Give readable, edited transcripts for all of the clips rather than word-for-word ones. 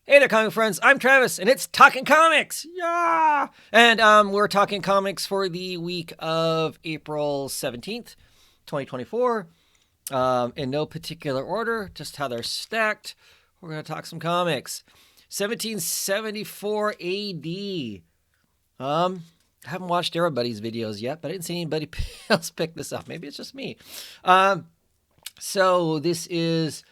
Hey there, comic friends. I'm Travis, and it's Talking Comics. Yeah! And we're talking comics for the week of April 17th, 2024. In no particular order, just how they're stacked. We're going to talk some comics. 1774 AD. I haven't watched everybody's videos yet, but I didn't see anybody else pick this up. Maybe it's just me. So this is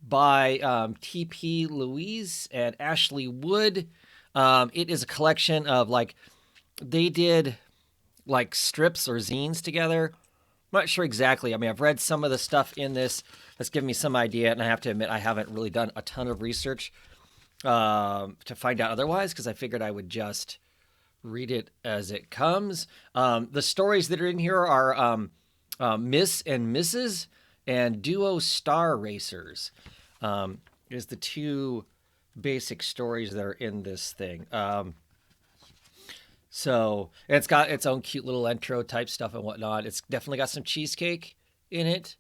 by T.P. Louise and Ashley Wood. It is a collection of they did strips or zines together. I'm not sure exactly. I mean, I've read some of the stuff in this that's given me some idea, and I have to admit I haven't really done a ton of research to find out otherwise, because I figured I would just read it as it comes. The stories that are in here are Miss and Mrs. and Duo Star Racers. Is the two basic stories that are in this thing. So it's got its own cute little intro type stuff and whatnot. It's definitely got some cheesecake in it.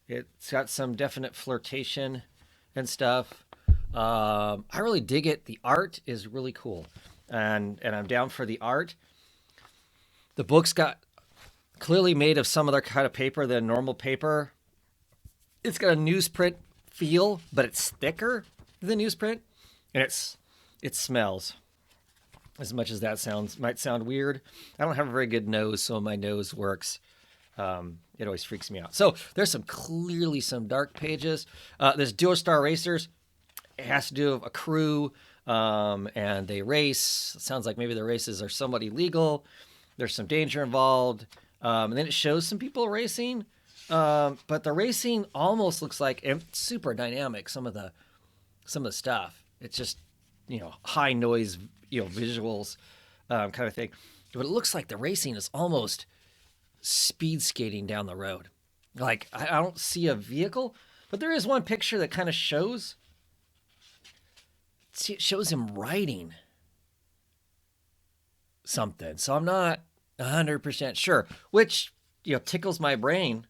It's got some definite flirtation and stuff. I really dig it. The art is really cool, and I'm down for the art. The book's got clearly made of some other kind of paper than normal paper. It's got a newsprint feel, but it's thicker than newsprint, and it smells. As much as that might sound weird, I don't have a very good nose, so my nose works. It always freaks me out. So there's clearly some dark pages. There's Duo Star Racers. It has to do with a crew, and they race. It sounds like maybe the races are somewhat illegal. There's some danger involved. And then it shows some people racing. But the racing almost looks like it's super dynamic. Some of the stuff. It's just, high noise, visuals, kind of thing. But it looks like the racing is almost speed skating down the road. Like, I don't see a vehicle, but there is one picture that kind of shows. See, it shows him riding something. So I'm not 100% sure, which, tickles my brain.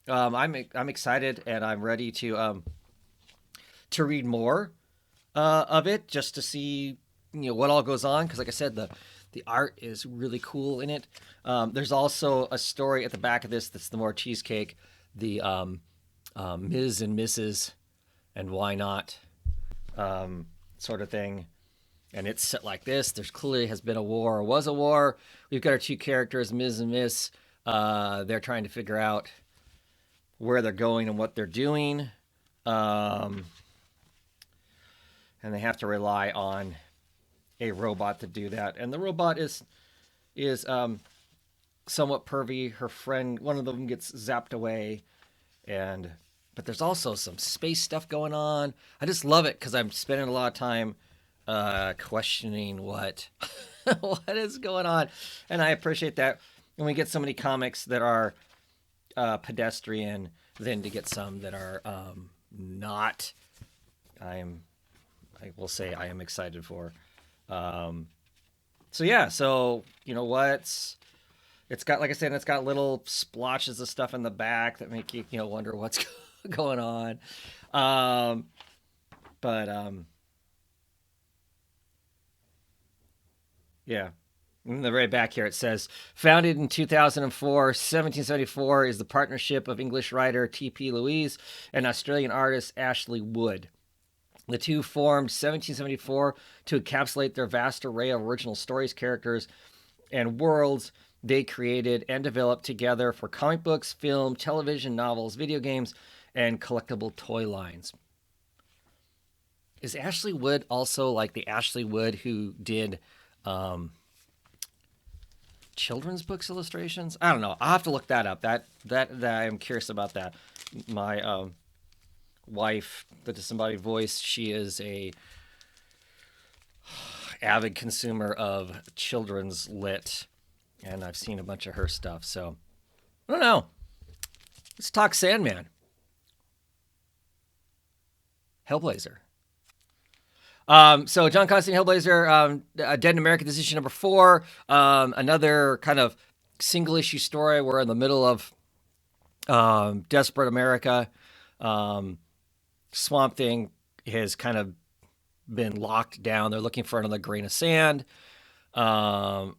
I'm excited, and I'm ready to read more of it, just to see what all goes on, because like I said, the art is really cool in it. There's also a story at the back of this that's the more cheesecake, the Ms. and Mrs. and why not sort of thing. And it's set like this. There's clearly has been a war or was a war. We've got our two characters, Ms. and Miss. They're trying to figure out where they're going and what they're doing. And they have to rely on a robot to do that. And the robot is somewhat pervy. Her friend, one of them, gets zapped away. But there's also some space stuff going on. I just love it because I'm spending a lot of time questioning what what is going on. And I appreciate that when we get so many comics that are pedestrian, then to get some that are not. I will say I am excited for. So yeah, so it's got, like I said, it's got little splotches of stuff in the back that make you wonder what's going on. Yeah. In the very back here, it says, founded in 2004, 1774 is the partnership of English writer T.P. Louise and Australian artist Ashley Wood. The two formed 1774 to encapsulate their vast array of original stories, characters, and worlds they created and developed together for comic books, film, television, novels, video games, and collectible toy lines. Is Ashley Wood also like the Ashley Wood who did children's books illustrations? I don't know. I'll have to look that up. That I'm curious about that. My wife, the disembodied voice, she is a avid consumer of children's lit, and I've seen a bunch of her stuff. So I don't know. Let's talk Sandman. Hellblazer. So John Constantine Hellblazer, Dead in America, this issue number 4. Another kind of single issue story. We're in the middle of desperate America. Swamp Thing has kind of been locked down. They're looking for another grain of sand to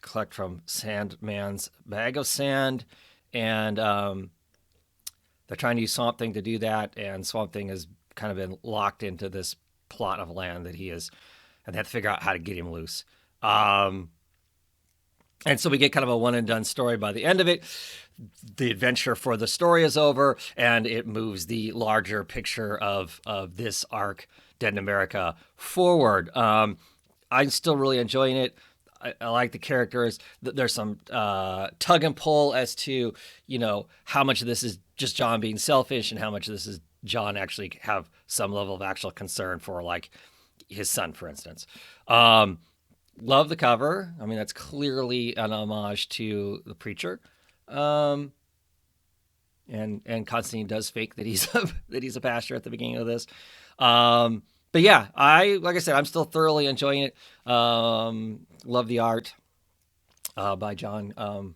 collect from Sandman's bag of sand, and they're trying to use Swamp Thing to do that. And Swamp Thing has kind of been locked into this plot of land that he is, and they have to figure out how to get him loose. And so we get kind of a one and done story by the end of it. The adventure for the story is over, and it moves the larger picture of this arc, Dead in America, forward. I'm still really enjoying it. I like the characters. There's some tug and pull as to, how much of this is just John being selfish and how much of this is John actually have some level of actual concern for, like, his son, for instance. Love the cover. I mean, that's clearly an homage to The Preacher. And Constantine does fake that he's a pastor at the beginning of this. But yeah, like I said, I'm still thoroughly enjoying it. Love the art by John.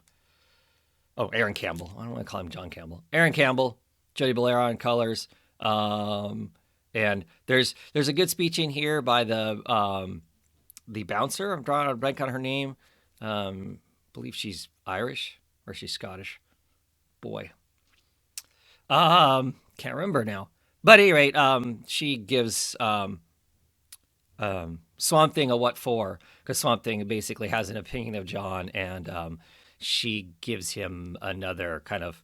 Aaron Campbell. I don't want to call him John Campbell. Aaron Campbell, Jody Belair on colors. And there's a good speech in here by the bouncer. I'm drawing a blank on her name. Believe she's Irish or she's Scottish. Boy. Can't remember now. But at any rate, she gives Swamp Thing a what for, because Swamp Thing basically has an opinion of John, and she gives him another kind of,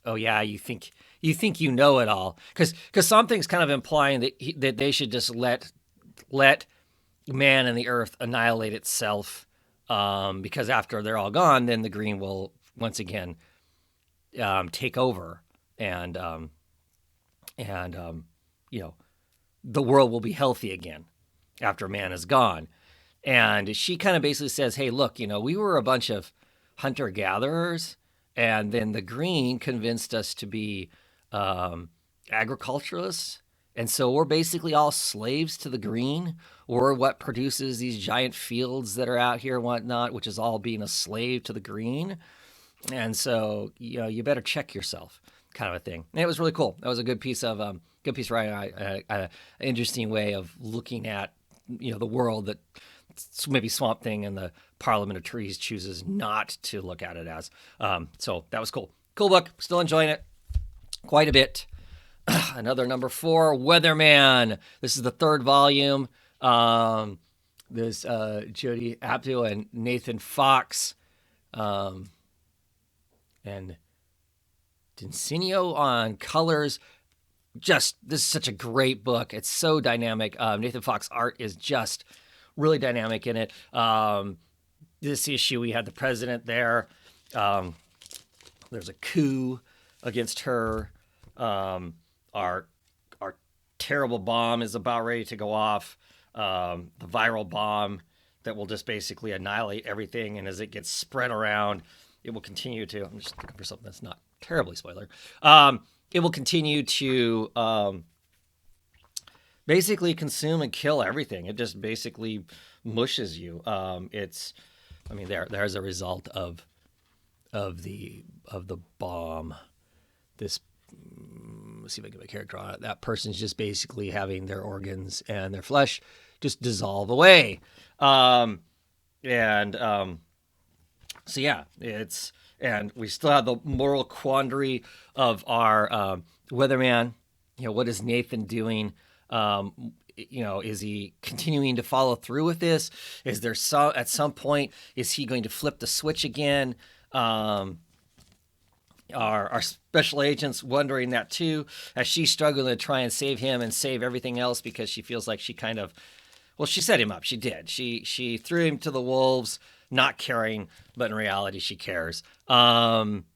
oh yeah, you think you know it all, because Swamp Thing's kind of implying that they should just let man and the earth annihilate itself, because after they're all gone, then the green will once again take over, and the world will be healthy again after man is gone. And she kind of basically says, hey, look, we were a bunch of hunter-gatherers, and then the green convinced us to be agriculturalists. And so we're basically all slaves to the green. We're what produces these giant fields that are out here and whatnot, which is all being a slave to the green. And so, you better check yourself, kind of a thing. And it was really cool. That was a good piece of writing, an interesting way of looking at, the world that maybe Swamp Thing and the Parliament of Trees chooses not to look at it as. So that was cool. Cool book. Still enjoying it quite a bit. Another number 4, Weatherman. This is the 3rd volume. There's Jody Apatow and Nathan Fox. And Dinsinio on colors. This is such a great book. It's so dynamic. Nathan Fox art is just really dynamic in it. This issue, we had the president there. There's a coup against her. Our terrible bomb is about ready to go off. The viral bomb that will just basically annihilate everything. And as it gets spread around, it will continue to, I'm just looking for something that's not terribly spoiler. It will continue to basically consume and kill everything. It just basically mushes you. There's a result of the bomb. Let's see if I can get my character on it. That person's just basically having their organs and their flesh just dissolve away. So yeah, and we still have the moral quandary of our Weatherman. What is Nathan doing? Is he continuing to follow through with this? Is there at some point, is he going to flip the switch again? Our special agent's wondering that too, as she's struggling to try and save him and save everything else, because she feels like she set him up. She did. She threw him to the wolves, not caring, but in reality, she cares.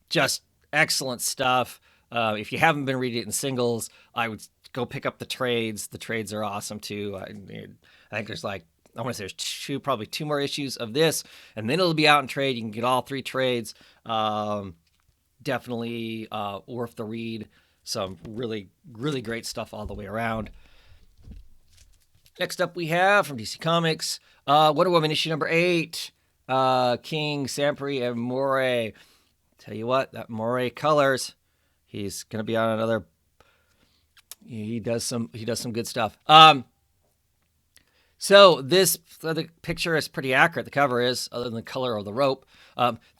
Just excellent stuff. If you haven't been reading it in singles, I would go pick up the trades. The trades are awesome too. I think there's there's probably two more issues of this, and then it'll be out in trade. You can get all 3 trades. Definitely worth the read. Some really, really great stuff all the way around. Next up we have from DC Comics, Wonder Woman issue number 8. King, Sampri, and Moray. Tell you what, that Moray colors, he's going to be on another, he does some good stuff. So the picture is pretty accurate. The cover is, other than the color of the rope.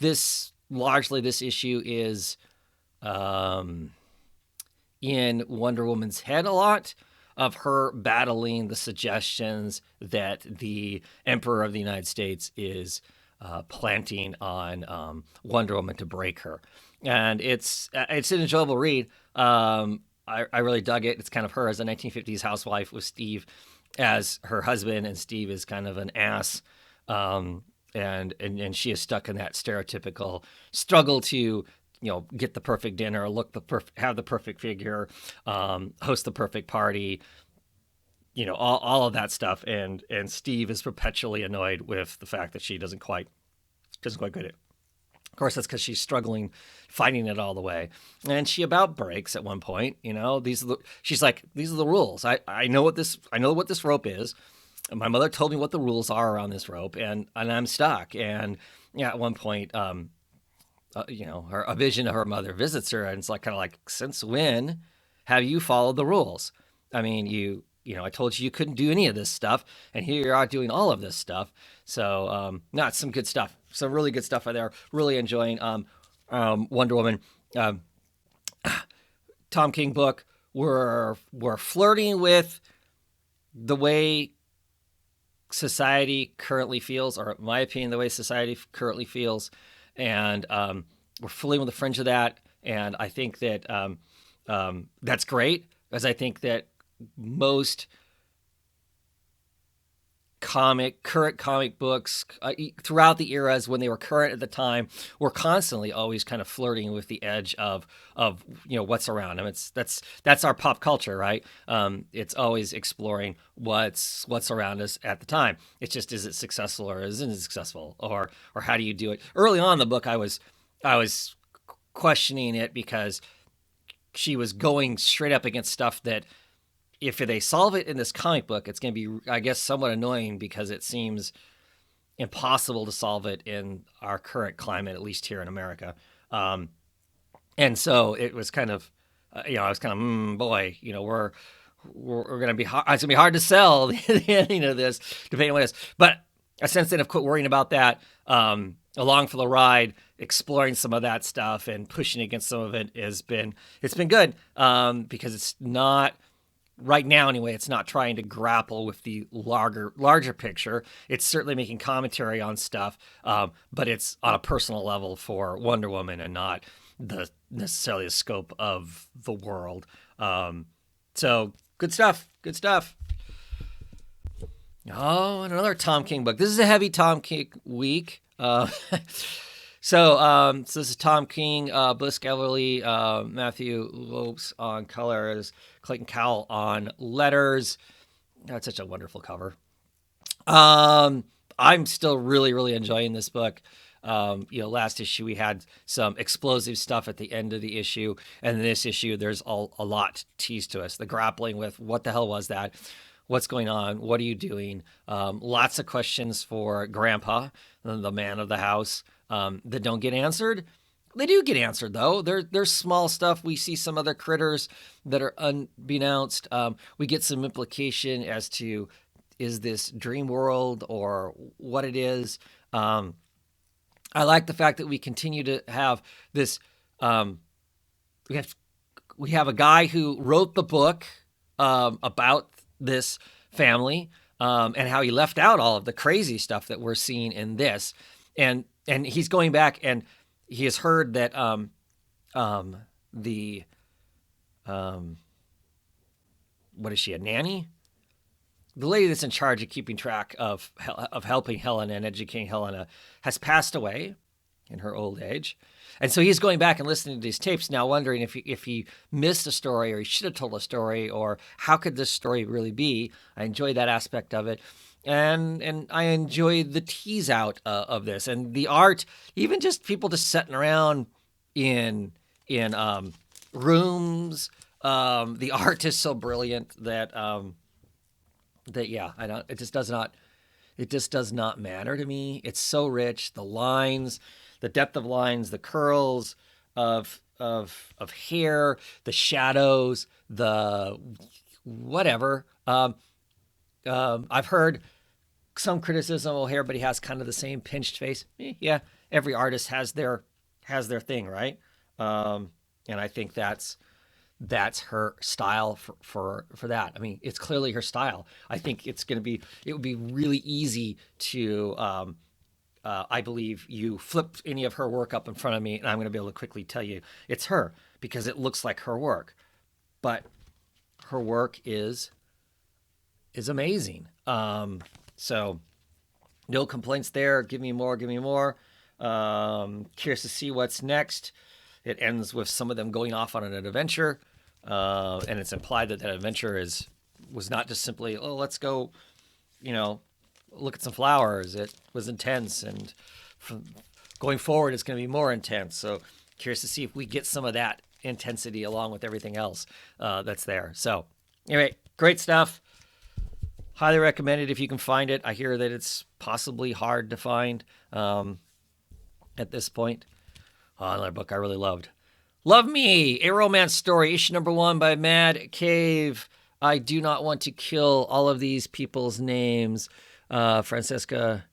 This issue is in Wonder Woman's head a lot, of her battling the suggestions that the Emperor of the United States is planting on Wonder Woman to break her. And it's an enjoyable read. I really dug it. It's kind of her as a 1950s housewife with Steve as her husband, and Steve is kind of an ass. And she is stuck in that stereotypical struggle to get the perfect dinner, have the perfect figure, host the perfect party, all of that stuff. And Steve is perpetually annoyed with the fact that she doesn't quite get it. Of course, that's because she's struggling, fighting it all the way, and she about breaks at one point. She's like, "These are the rules. I know what this rope is. My mother told me what the rules are around this rope, and I'm stuck." And yeah, at one point, a vision of her mother visits her, and it's like kind of like, "Since when have you followed the rules? I mean, I told you couldn't do any of this stuff, and here you are doing all of this stuff." So, it's some good stuff. Some really good stuff out there. Really enjoying Wonder Woman. Tom King book. We're flirting with the way society currently feels, or in my opinion, the way society currently feels, and we're fully on the fringe of that. And I think that that's great, because I think that most current comic books throughout the eras when they were current at the time were constantly always kind of flirting with the edge of what's around them. That's our pop culture, right? It's always exploring what's around us at the time. It's just, is it successful or isn't it successful, or how do you do it? Early on in the book, I was questioning it, because she was going straight up against stuff that, if they solve it in this comic book, it's going to be, I guess, somewhat annoying, because it seems impossible to solve it in our current climate, at least here in America. And so it was kind of, I was kind of, boy, we're going to be hard. It's going to be hard to sell the ending of this, depending on what it is. But I since then have quit worrying about that. Along for the ride, exploring some of that stuff and pushing against some of it it's been good, because it's not. Right now, anyway, it's not trying to grapple with the larger picture. It's certainly making commentary on stuff, but it's on a personal level for Wonder Woman, and not necessarily the scope of the world. So good stuff. Good stuff. Oh, and another Tom King book. This is a heavy Tom King week. So this is Tom King, Bliss Everly, Matthew Lopes on colors, Clayton Cowell on letters. That's such a wonderful cover. I'm still really, really enjoying this book. Last issue we had some explosive stuff at the end of the issue, and in this issue there's a lot teased to us. The grappling with what the hell was that? What's going on? What are you doing? Lots of questions for Grandpa, the man of the house, that don't get answered. They do get answered, though. There's small stuff. We see some other critters that are unbeknownst. We get some implication as to, is this dream world or what it is. I like the fact that we continue to have this. We have a guy who wrote the book about this family, and how he left out all of the crazy stuff that we're seeing in this, and he's going back, and he has heard that what is she, a nanny? The lady that's in charge of keeping track of helping Helen and educating Helena has passed away in her old age. And so he's going back and listening to these tapes now, wondering if he missed a story, or he should have told a story, or how could this story really be. I enjoy that aspect of it. And I enjoy the tease out of this, and the art, even just people just sitting around in rooms. The art is so brilliant that it just does not matter to me. It's so rich. The lines, the depth of lines, the curls of of hair, the shadows, the whatever. I've heard some criticism of O'Hare, but he has kind of the same pinched face. Yeah, every artist has their thing, right? And I think that's her style for that. I mean, it's clearly her style. I think it would be really easy to I believe you flip any of her work up in front of me, and I'm going to be able to quickly tell you it's her because it looks like her work. But her work is amazing. So no complaints there. Give me more. Give me more. Curious to see what's next. It ends with some of them going off on an adventure, and it's implied that adventure was not just simply, oh, let's go, look at some flowers. It was intense, and going forward, it's going to be more intense. So curious to see if we get some of that intensity along with everything else that's there. So anyway, great stuff. Highly recommend it if you can find it. I hear that it's possibly hard to find at this point. Another book I really loved. Love Me, a romance story, issue number 1 by Mad Cave. I do not want to kill all of these people's names. Francesca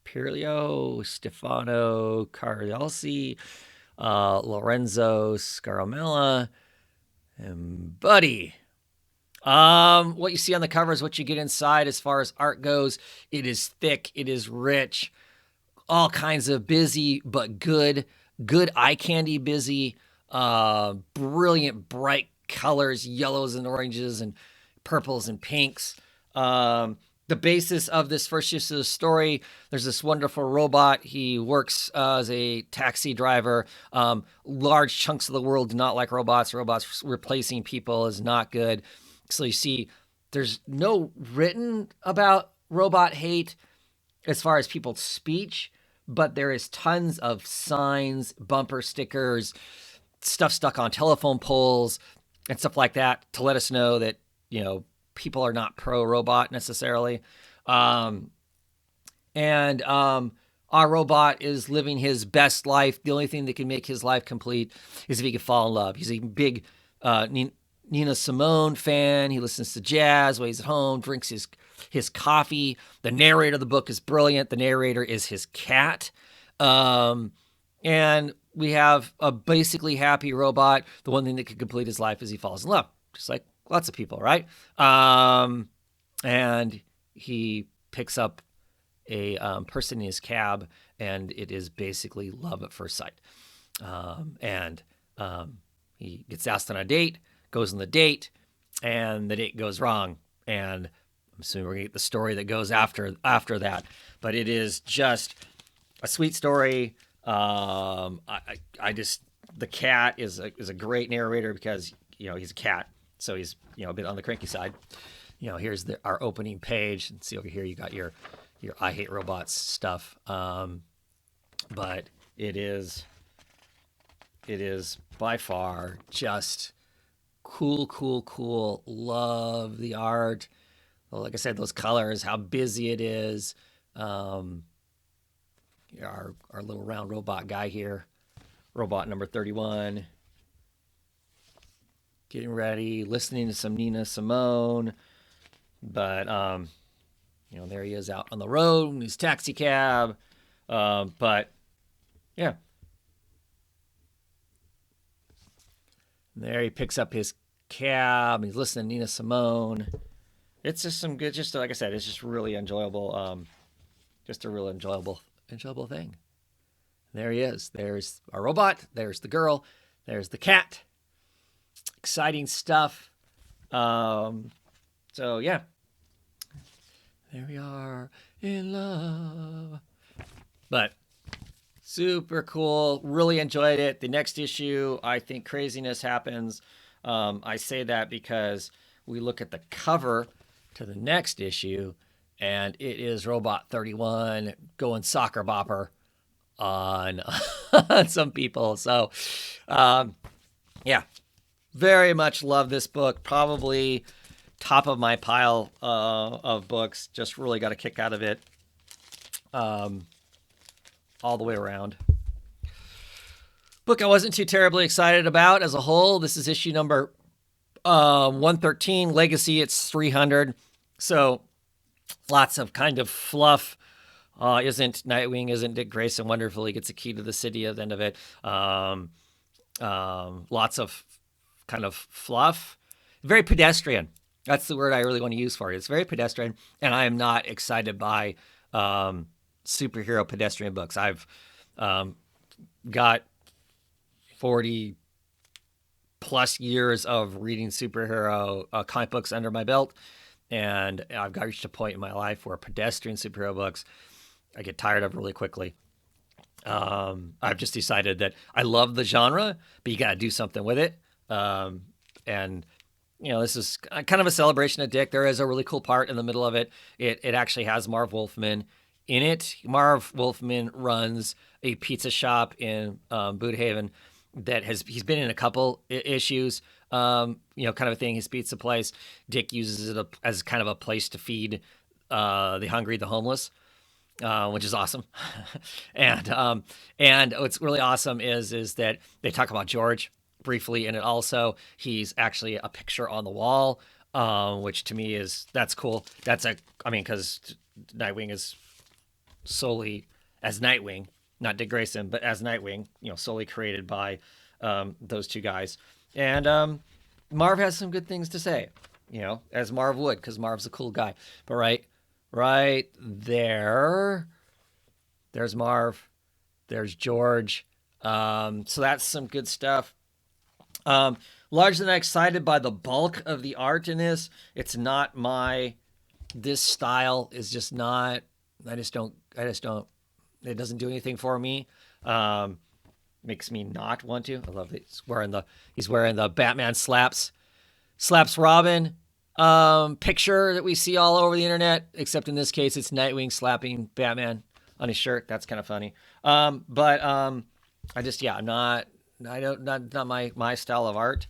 Pirillo, Stefano Carialsi, Lorenzo Scaramella, and Buddy. What you see on the cover is what you get inside as far as art goes. It is thick. It is rich. All kinds of busy, but good eye candy busy. Brilliant, bright colors, yellows and oranges and purples and pinks. The basis of this first issue of the story, there's this wonderful robot. He works as a taxi driver. Large chunks of the world do not like robots. Robots replacing people is not good. So you see, there's no written about robot hate as far as people's speech, but there is tons of signs, bumper stickers, stuff stuck on telephone poles and stuff like that to let us know that, people are not pro-robot necessarily. Our robot is living his best life. The only thing that can make his life complete is if he can fall in love. He's a big Nina Simone fan. He listens to jazz while he's at home, drinks his coffee. The narrator of the book is brilliant. The narrator is his cat. And we have a basically happy robot. The one thing that can complete his life is he falls in love, just like lots of people, right? And he picks up a person in his cab, and it is basically love at first sight. He gets asked on a date, goes on the date, and the date goes wrong. And I'm assuming we're going to get the story that goes after that. But it is just a sweet story. The cat is a great narrator because, he's a cat. So he's, a bit on the cranky side. Here's our opening page. And see over here, you got your I Hate Robots stuff. But it is by far just cool. Love the art. Well, like I said, those colors, how busy it is. Our little round robot guy here, robot number 31. Getting ready, listening to some Nina Simone. But, there he is out on the road in his taxi cab. But, yeah. There he picks up his cab. He's listening to Nina Simone. It's just some good, just like I said, it's just really enjoyable. Just a real enjoyable thing. There he is. There's our robot. There's the girl. There's the cat. Exciting stuff. So yeah, there we are in love. But super cool. Really enjoyed it. The next issue, I think craziness happens. I say that because we look at the cover to the next issue, and it is Robot 31 going soccer bopper on some people. So, yeah, very much love this book. Probably top of my pile of books. Just really got a kick out of it all the way around. Book I wasn't too terribly excited about as a whole. This is issue number 113. Legacy, it's 300. So lots of kind of fluff. Isn't Nightwing, isn't Dick Grayson wonderful? He gets a key to the city at the end of it. Lots of kind of fluff. Very pedestrian. That's the word I really want to use for it. It's very pedestrian, and I am not excited by superhero pedestrian books. I've got 40 plus years of reading superhero comic books under my belt, and I've got reached a point in my life where pedestrian superhero books I get tired of really quickly. I've just decided that I love the genre, but you got to do something with it. And this is kind of a celebration of Dick. There is a really cool part in the middle of it. It actually has Marv Wolfman in it. Marv Wolfman runs a pizza shop in Boothaven that he's been in a couple issues. Kind of a thing. His pizza place. Dick uses it as kind of a place to feed the hungry, the homeless. Which is awesome. and what's really awesome is that they talk about George briefly, and it also he's actually a picture on the wall, which to me that's cool. Because Nightwing is solely as Nightwing, not Dick Grayson, but as Nightwing, solely created by those two guys. And Marv has some good things to say, as Marv would, because Marv's a cool guy. But right there's Marv, there's George. So that's some good stuff. Largely not excited by the bulk of the art in this. It's not this style is just not, I just don't, it doesn't do anything for me. Makes me not want to. I love that he's wearing the Batman slaps Robin picture that we see all over the internet, except in this case, it's Nightwing slapping Batman on his shirt. That's kind of funny. I'm not my style of art.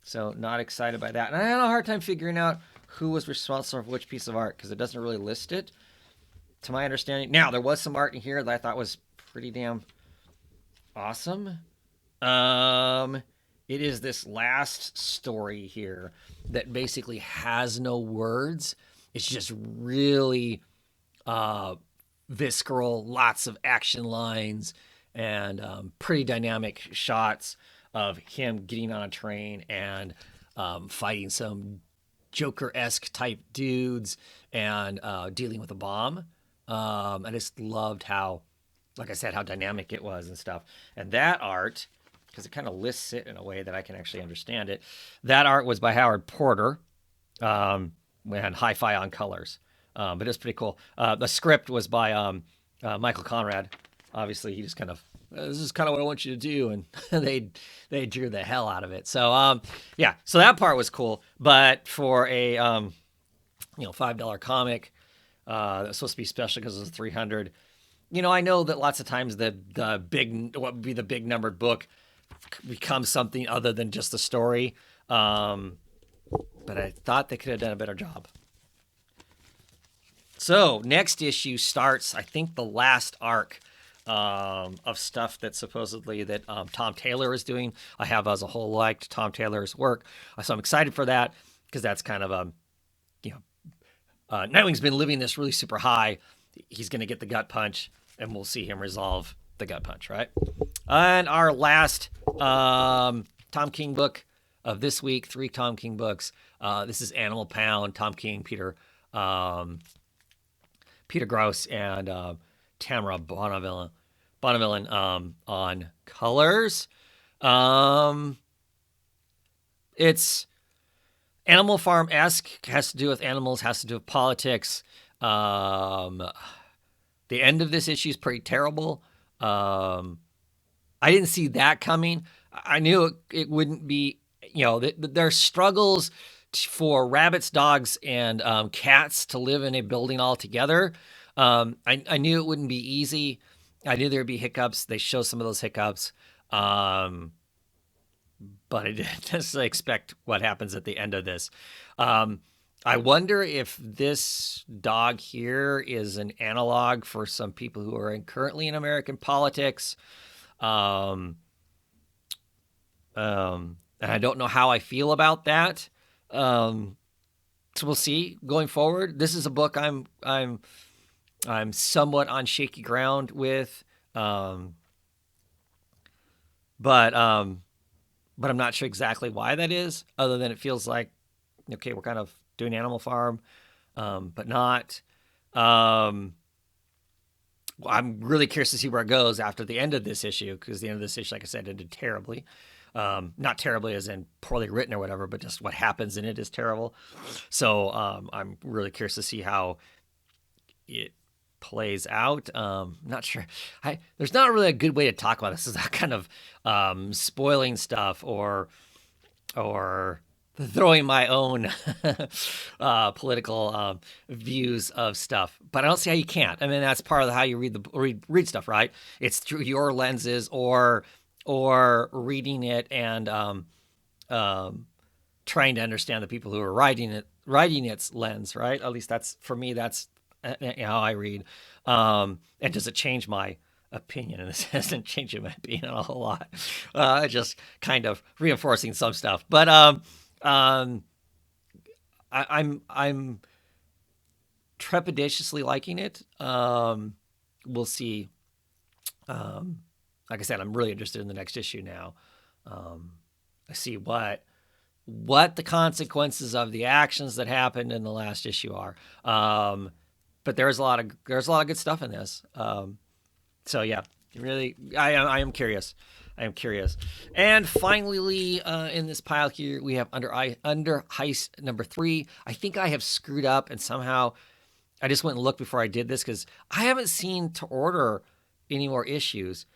So not excited by that. And I had a hard time figuring out who was responsible for which piece of art because it doesn't really list it to my understanding. Now, there was some art in here that I thought was pretty damn awesome. It is this last story here that basically has no words. It's just really visceral, lots of action lines, and pretty dynamic shots of him getting on a train and fighting some Joker-esque type dudes and dealing with a bomb. I just loved how, like I said, how dynamic it was and stuff. And that art, because it kind of lists it in a way that I can actually understand it, that art was by Howard Porter, and Hi-Fi on colors. But it was pretty cool. The script was by Michael Conrad. Obviously, he just kind of, this is kind of what I want you to do, and they drew the hell out of it. So so that part was cool. But for a $5 comic that was supposed to be special because it was 300. I know that lots of times the big, what would be the big numbered book becomes something other than just the story. But I thought they could have done a better job. So next issue starts, I think, the last arc of stuff that supposedly that Tom Taylor is doing. I have as a whole liked Tom Taylor's work, so I'm excited for that because that's kind of Nightwing's been living this really super high. He's going to get the gut punch, and we'll see him resolve the gut punch, right? And our last Tom King book of this week, 3 Tom King books. This is Animal Pound, Tom King, Peter Gross, and Tamara Bonavillin on colors. It's Animal Farm-esque, has to do with animals, has to do with politics. The end of this issue is pretty terrible. I didn't see that coming. I knew it wouldn't be, their struggles for rabbits, dogs, and cats to live in a building all together. I knew it wouldn't be easy. I knew there'd be hiccups. They show some of those hiccups. But I didn't necessarily expect what happens at the end of this. I wonder if this dog here is an analog for some people who are currently in American politics. And I don't know how I feel about that. So we'll see going forward. This is a book I'm somewhat on shaky ground with, but I'm not sure exactly why that is. Other than it feels like, okay, we're kind of doing Animal Farm, but not. I'm really curious to see where it goes after the end of this issue, because the end of this issue, like I said, ended terribly. Not terribly as in poorly written or whatever, but just what happens in it is terrible. So I'm really curious to see how it plays out. Not sure. There's not really a good way to talk about this without kind of spoiling stuff or throwing my own political views of stuff. But I don't see how you can't. I mean, that's part of how you read stuff, right? It's through your lenses or reading it and trying to understand the people who are writing its lens, right? At least that's for me. That's how I read. And does it change my opinion? And this hasn't changed my opinion a whole lot. Just kind of reinforcing some stuff. But I'm trepidatiously liking it. We'll see. Like I said, I'm really interested in the next issue now. I see what the consequences of the actions that happened in the last issue are. But there's a lot of good stuff in this. So yeah, really, I am curious. I am curious. And finally, in this pile here, we have Underheist number 3. I think I have screwed up, and somehow I just went and looked before I did this because I haven't seen to order any more issues.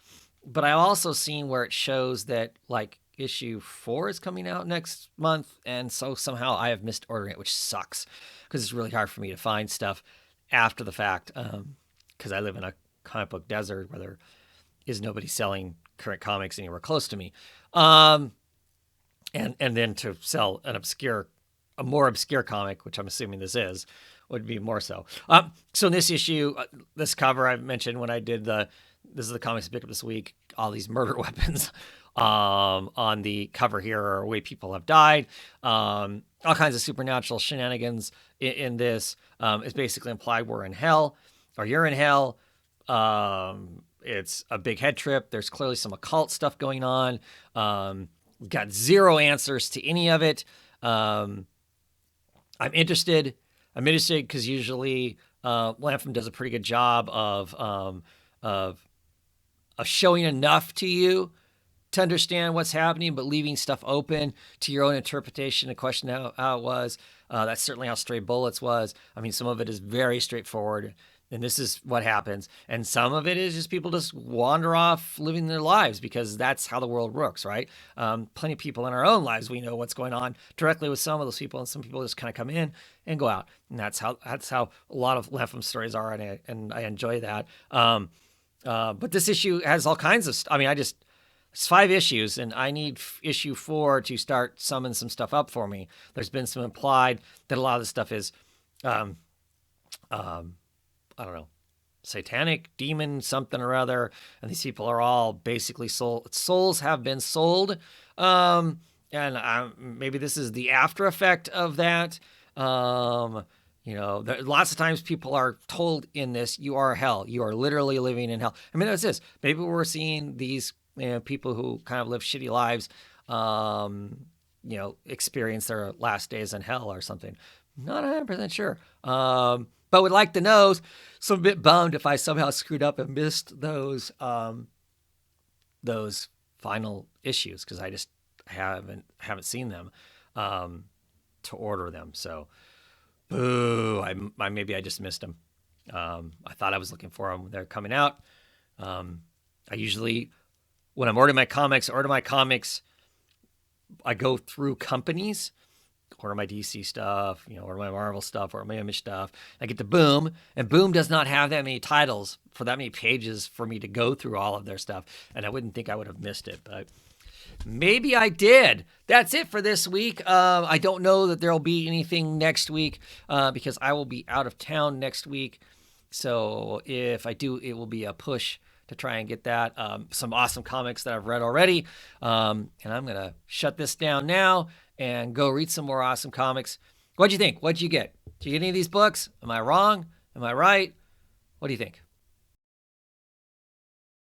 But I also seen where it shows that like issue 4 is coming out next month, and so somehow I have missed ordering it, which sucks because it's really hard for me to find stuff after the fact because I live in a comic book desert where there is nobody selling current comics anywhere close to me. And then to sell a more obscure comic, which I'm assuming this is, would be more so. So in this issue, this cover I mentioned when I did this is the comics I picked up this week, all these murder weapons on the cover here are way people have died. All kinds of supernatural shenanigans in this. It's basically implied we're in hell, or you're in hell. It's a big head trip. There's clearly some occult stuff going on. We've got zero answers to any of it. I'm interested because usually Lanpham does a pretty good job of showing enough to you to understand what's happening, but leaving stuff open to your own interpretation and question how it was. That's certainly how Stray Bullets was. I mean, some of it is very straightforward, and this is what happens. And some of it is just people just wander off living their lives because that's how the world works, right? Plenty of people in our own lives, we know what's going on directly with some of those people, and some people just kind of come in and go out. And that's how a lot of Lanpham stories are, and I enjoy that. But this issue has all kinds of stuff. I mean, it's 5 issues, and I need issue 4 to start summon some stuff up for me. There's been some implied that a lot of this stuff is, I don't know, satanic, demon, something or other, and these people are all basically souls have been sold, and maybe this is the after effect of that. Lots of times people are told in this, you are hell. You are literally living in hell. I mean, that's this. Maybe we're seeing these people who kind of live shitty lives, experience their last days in hell or something. Not 100% sure. But would like to know. So I'm a bit bummed if I somehow screwed up and missed those final issues because I just haven't seen them to order them. So, boo! Maybe I just missed them. I thought I was looking for them. They're coming out. I usually, when I'm ordering my comics, I go through companies, order my DC stuff, order my Marvel stuff, order my Image stuff. I get to Boom, and Boom does not have that many titles for that many pages for me to go through all of their stuff, and I wouldn't think I would have missed it, but maybe I did. That's it for this week. I don't know that there'll be anything next week because I will be out of town next week. So if I do, it will be a push to try and get that. Some awesome comics that I've read already. And I'm going to shut this down now and go read some more awesome comics. What'd you think? What'd you get? Did you get any of these books? Am I wrong? Am I right? What do you think?